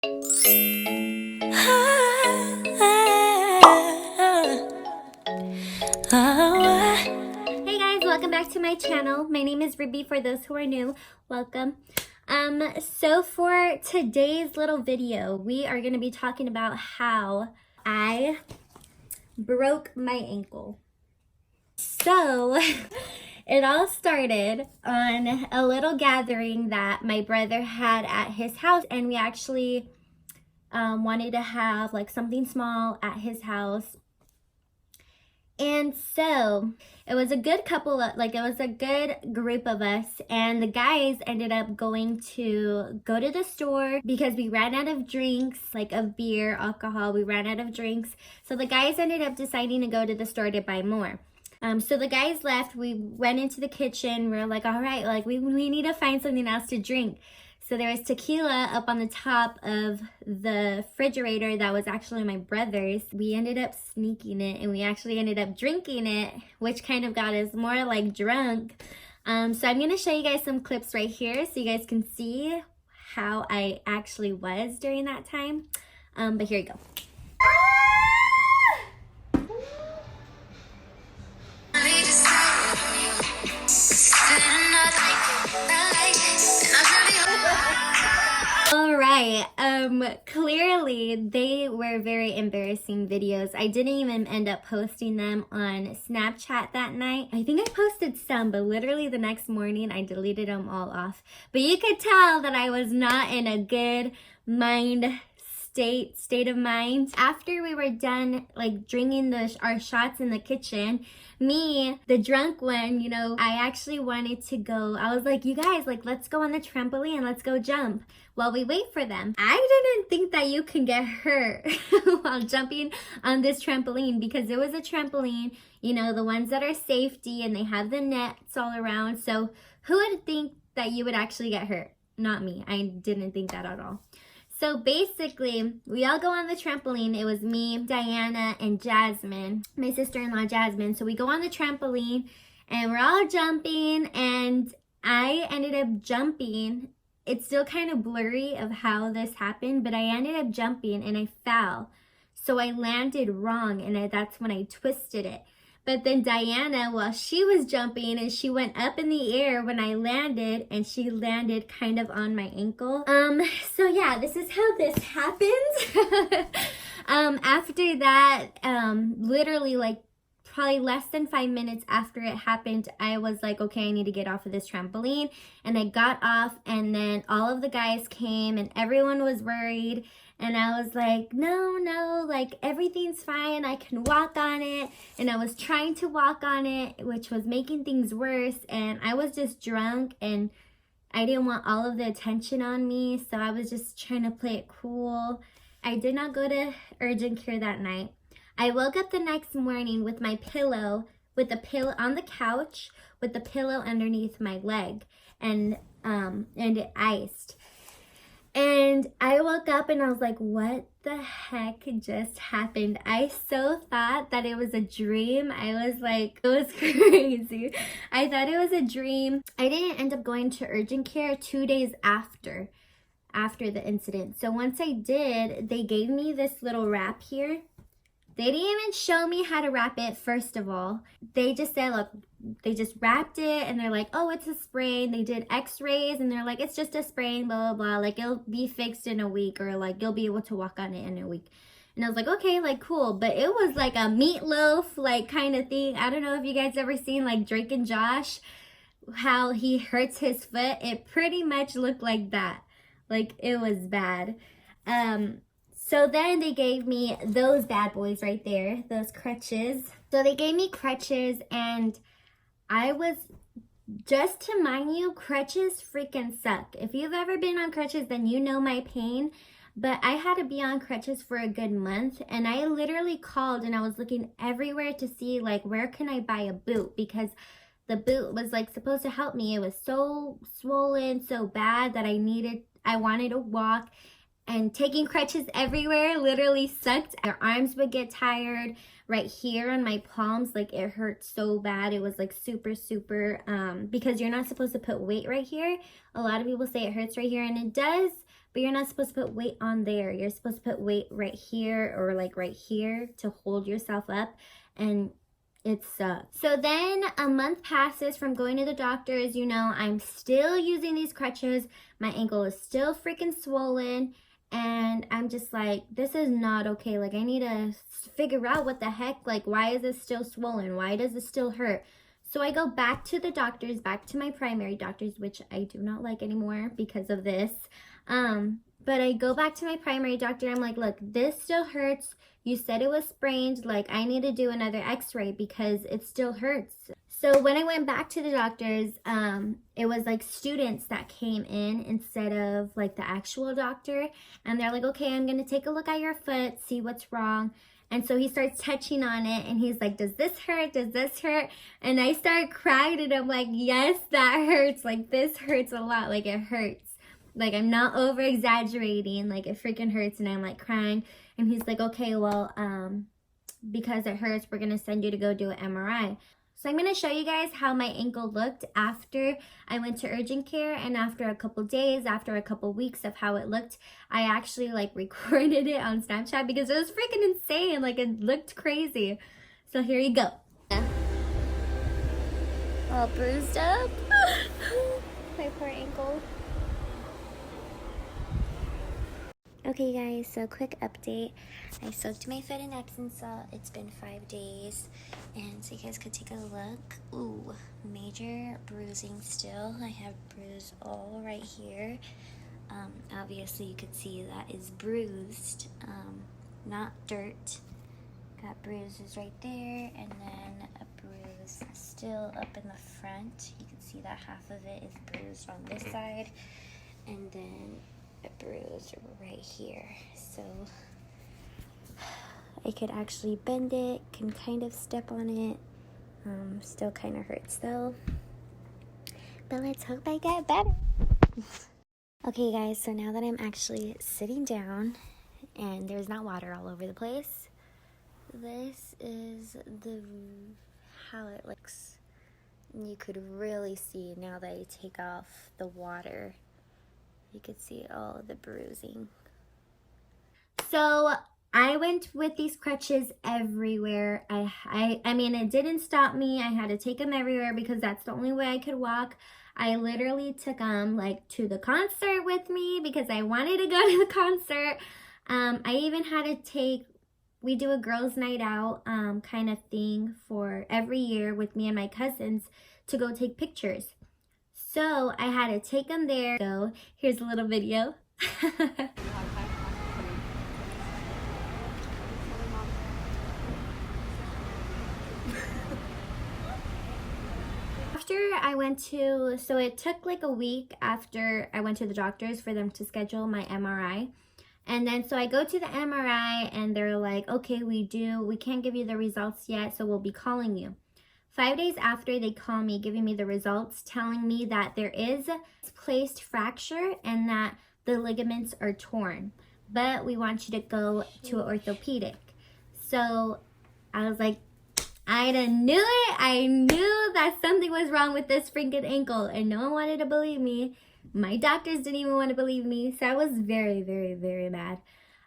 Hey guys, welcome back to my channel. My name is Ruby. For those who are new, welcome. So for today's little video, we are going to be talking about how I broke my ankle. So it all started on a little gathering that my brother had at his house, and we actually wanted to have like something small at his house. And so it was a good couple of, it was a good group of us, and the guys ended up going to go to the store because we ran out of drinks, like of beer, alcohol. We ran out of drinks. So the guys ended up deciding to go to the store to buy more. So the guys left, we went into the kitchen, we were like, all right, like we need to find something else to drink. So there was tequila up on the top of the refrigerator that was actually my brother's. We ended up sneaking it, and we actually ended up drinking it, which kind of got us more like drunk. So I'm gonna show you guys some clips right here so you guys can see how I actually was during that time. But here you go. All right, clearly they were very embarrassing videos. I didn't even end up posting them on Snapchat that night. I think I posted some, but literally the next morning I deleted them all off. But you could tell that I was not in a good state of mind. After we were done like drinking our shots in the kitchen, me, the drunk one, you know, I actually wanted to go. I was like, you guys, like, let's go on the trampoline, let's go jump while we wait for them. I didn't think that you can get hurt while jumping on this trampoline, because it was a trampoline, you know, the ones that are safety, and they have the nets all around. So who would think that you would actually get hurt? Not me. I didn't think that at all. So basically, we all go on the trampoline. It was me, Diana, and Jasmine, my sister-in-law Jasmine. So we go on the trampoline, and we're all jumping, and I ended up jumping. It's still kind of blurry of how this happened, but I ended up jumping, and I fell. So I landed wrong, and that's when I twisted it. But then Diana, while she was jumping, and she went up in the air when I landed, and she landed kind of on my ankle. So yeah, this is how this happened. After that, literally like probably less than 5 minutes after it happened, I was like, okay, I need to get off of this trampoline. And I got off, and then all of the guys came, and everyone was worried. And I was like, no, like everything's fine. I can walk on it. And I was trying to walk on it, which was making things worse. And I was just drunk, and I didn't want all of the attention on me. So I was just trying to play it cool. I did not go to urgent care that night. I woke up the next morning with my pillow, with the pillow on the couch, with the pillow underneath my leg, and it iced. And I woke up, and I was like, what the heck just happened? I so thought that it was a dream. I was like, it was crazy. I thought it was a dream. I didn't end up going to urgent care 2 days after the incident. So once I did, they gave me this little wrap here. They didn't even show me how to wrap it, first of all. They just said, look, they just wrapped it, and they're like, oh, it's a sprain. They did x-rays, and they're like, it's just a sprain, blah, blah, blah. Like, it'll be fixed in a week, or like, you'll be able to walk on it in a week. And I was like, okay, like, cool. But it was like a meatloaf, like, kind of thing. I don't know if you guys ever seen, like, Drake and Josh, how he hurts his foot. It pretty much looked like that. Like, it was bad. So then they gave me those bad boys right there, those crutches. So they gave me crutches, and I was, just to mind you, crutches freaking suck. If you've ever been on crutches, then you know my pain. But I had to be on crutches for a good month, and I literally called, and I was looking everywhere to see, like, where can I buy a boot? Because the boot was, like, supposed to help me. It was so swollen, so bad that I wanted to walk. And taking crutches everywhere literally sucked. Your arms would get tired. Right here on my palms, like, it hurt so bad. It was like super, because you're not supposed to put weight right here. A lot of people say it hurts right here, and it does, but you're not supposed to put weight on there. You're supposed to put weight right here or like right here to hold yourself up, and it sucks. So then a month passes from going to the doctors. You know, I'm still using these crutches. My ankle is still freaking swollen. And I'm just like, this is not okay. Like, I need to figure out what the heck. Like, why is this still swollen? Why does it still hurt? So I go back to the doctors, back to my primary doctors, which I do not like anymore because of this. But I go back to my primary doctor. I'm like, look, this still hurts. You said it was sprained. Like, I need to do another x-ray because it still hurts. So when I went back to the doctors, it was like students that came in instead of like the actual doctor. And they're like, okay, I'm going to take a look at your foot, see what's wrong. And so he starts touching on it and he's like, does this hurt? Does this hurt? And I start crying and I'm like, yes, that hurts. Like, this hurts a lot. Like, it hurts. Like, I'm not over exaggerating. Like, it freaking hurts. And I'm like crying. And he's like, okay, well, because it hurts, we're going to send you to go do an MRI. So I'm going to show you guys how my ankle looked after I went to urgent care, and after a couple days, after a couple weeks of how it looked. I actually like recorded it on Snapchat because it was freaking insane. Like, it looked crazy. So here you go. All bruised up. My poor ankle. Okay guys, so quick update. I soaked my foot in Epsom salt. It's been 5 days. And so you guys could take a look. Ooh, major bruising still. I have bruise all right here. Obviously you could see that is bruised, not dirt. Got bruises right there, and then a bruise still up in the front. You can see that half of it is bruised on this side, and then a bruise right here. So I could actually bend it, can kind of step on it. Still kind of hurts though, but let's hope I get better. Okay guys, so now that I'm actually sitting down and there's not water all over the place, this is how it looks. You could really see now that I take off the water. You could see all the bruising. So I went with these crutches everywhere. I mean, it didn't stop me. I had to take them everywhere because that's the only way I could walk. I literally took them like to the concert with me because I wanted to go to the concert. I even had to take, we do a girls' night out kind of thing for every year with me and my cousins to go take pictures. So I had to take them there. So here's a little video. After I went to, so it took like a week after I went to the doctors for them to schedule my MRI. And then so I go to the MRI and they're like, okay, we can't give you the results yet, so we'll be calling you. 5 days after, they call me, giving me the results, telling me that there is a placed fracture and that the ligaments are torn. But we want you to go to an orthopedic. So I was like, I done knew it. I knew that something was wrong with this freaking ankle, and no one wanted to believe me. My doctors didn't even want to believe me. So I was very, very, very mad.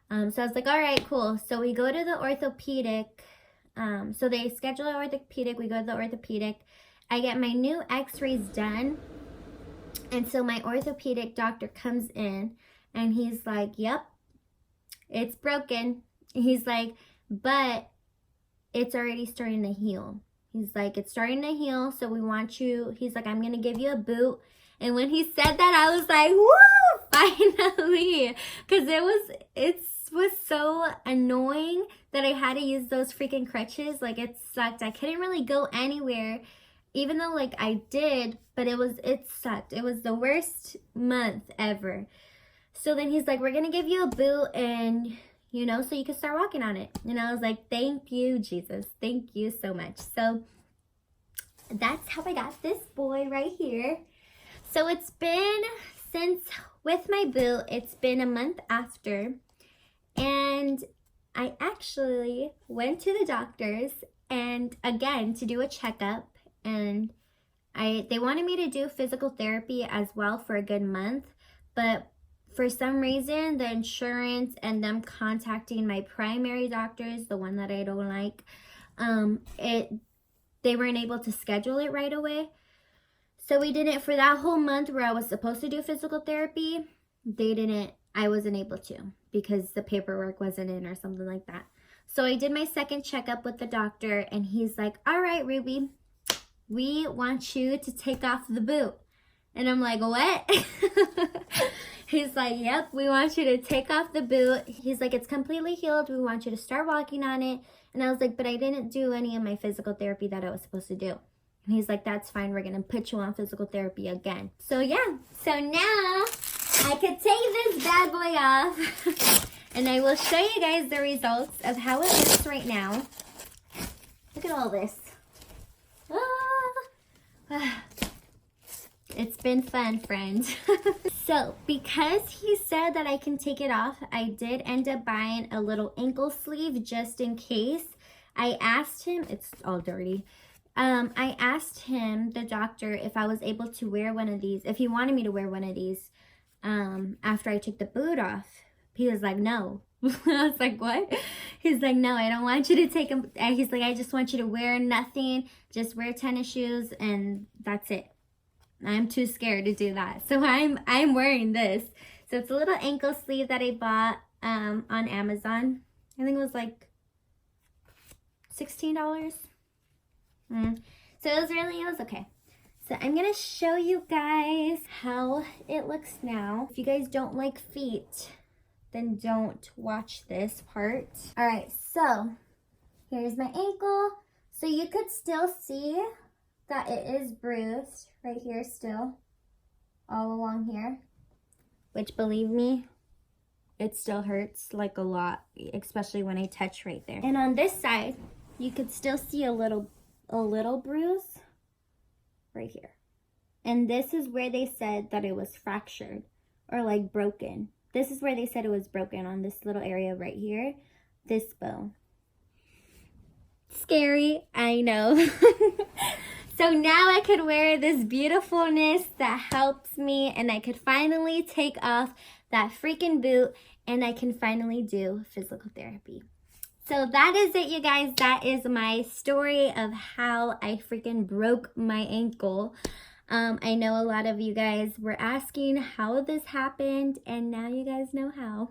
So I was like, all right, cool. So we go to the orthopedic. So they schedule an orthopedic. We go to the orthopedic. I get my new x-rays done. And so my orthopedic doctor comes in and he's like, yep, it's broken. He's like, but it's already starting to heal. He's like, it's starting to heal. So we want you, he's like, I'm going to give you a boot. And when he said that, I was like, woo, finally. Because it was so annoying that I had to use those freaking crutches. Like, it sucked. I couldn't really go anywhere, even though like I did, but it sucked. It was the worst month ever. So then he's like, we're going to give you a boot and, you know, so you can start walking on it. And I was like, thank you, Jesus. Thank you so much. So that's how I got this boy right here. So it's been, since with my boot, it's been a month after. And I actually went to the doctors and again to do a checkup, and they wanted me to do physical therapy as well for a good month, but for some reason, the insurance and them contacting my primary doctors, the one that I don't like, they weren't able to schedule it right away. So we didn't, for that whole month where I was supposed to do physical therapy, I wasn't able to because the paperwork wasn't in or something like that. So I did my second checkup with the doctor, and he's like, all right, Ruby, we want you to take off the boot. And I'm like, what? He's like, yep, we want you to take off the boot. He's like, it's completely healed. We want you to start walking on it. And I was like, but I didn't do any of my physical therapy that I was supposed to do. And he's like, that's fine. We're going to put you on physical therapy again. So yeah, so now I could take this bad boy off and I will show you guys the results of how it looks right now. Look at all this. Ah. It's been fun, friends. So because he said that I can take it off, I did end up buying a little ankle sleeve just in case. I asked him, it's all dirty. I asked him, the doctor, if I was able to wear one of these, if he wanted me to wear one of these after I took the boot off. He was like, no. I was like, what? He's like, no, I don't want you to take them. He's like, I just want you to wear nothing. Just wear tennis shoes and that's it. I'm too scared to do that. So I'm wearing this. So it's a little ankle sleeve that I bought on Amazon. I think it was like $16. So it was okay. So I'm gonna show you guys how it looks now. If you guys don't like feet, then don't watch this part. All right, so here's my ankle. So you could still see that it is bruised right here still, all along here, which, believe me, it still hurts like a lot, especially when I touch right there. And on this side, you could still see a little bruise right here. And this is where they said that it was fractured or like broken. This is where they said it was broken, on this little area right here, this bone. Scary, I know. So now I could wear this beautifulness that helps me, and I could finally take off that freaking boot, and I can finally do physical therapy. So that is it, you guys. That is my story of how I freaking broke my ankle. I know a lot of you guys were asking how this happened, and now you guys know how.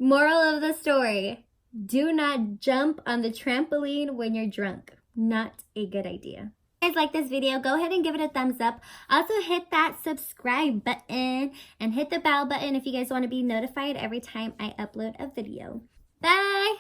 Moral of the story, do not jump on the trampoline when you're drunk. Not a good idea. If you guys like this video, go ahead and give it a thumbs up. Also hit that subscribe button and hit the bell button if you guys want to be notified every time I upload a video. Bye!